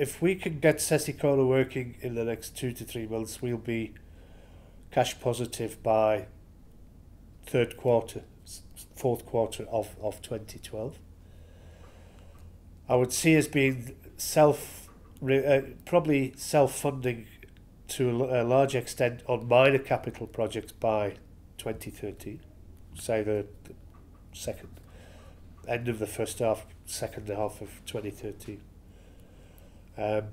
if we can get Sesicola working in the next 2 to 3 months, we'll be cash positive by fourth quarter of 2012. I would see us being probably self-funding to a large extent on minor capital projects by 2013, say the end of the first half, second half of 2013. I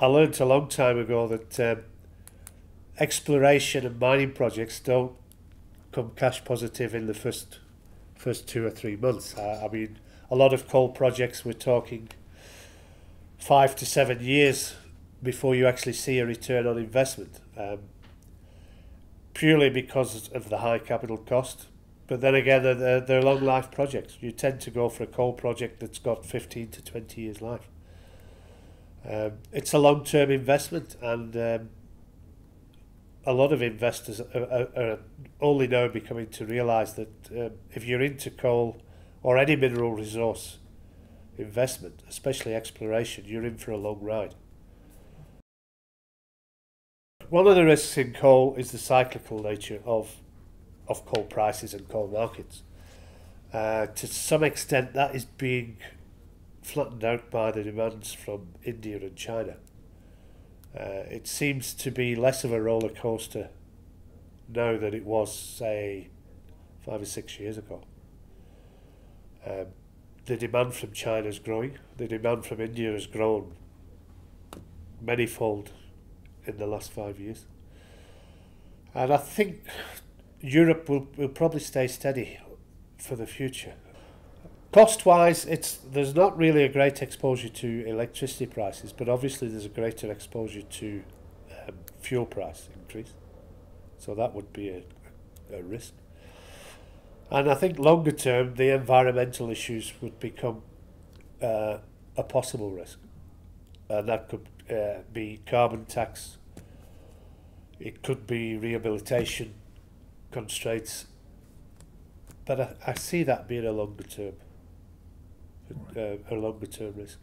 learned a long time ago that exploration and mining projects don't come cash positive in the first 2 or 3 months. I mean, a lot of coal projects, we're talking 5 to 7 years before you actually see a return on investment, purely because of the high capital cost. But then again, they're long life projects. You tend to go for a coal project that's got 15 to 20 years life. It's a long-term investment, and a lot of investors are only now becoming to realise that if you're into coal or any mineral resource investment, especially exploration, you're in for a long ride. One of the risks in coal is the cyclical nature of coal prices and coal markets. To some extent, that is being flattened out by the demands from India and China. It seems to be less of a roller coaster now than it was, say, 5 or 6 years ago. The demand from China is growing. The demand from India has grown manyfold in the last 5 years. And I think Europe will probably stay steady for the future. Cost-wise, there's not really a great exposure to electricity prices, but obviously there's a greater exposure to fuel price increase. So that would be a risk. And I think longer term, the environmental issues would become a possible risk. And that could be carbon tax. It could be rehabilitation constraints. But I see that being a longer term risk.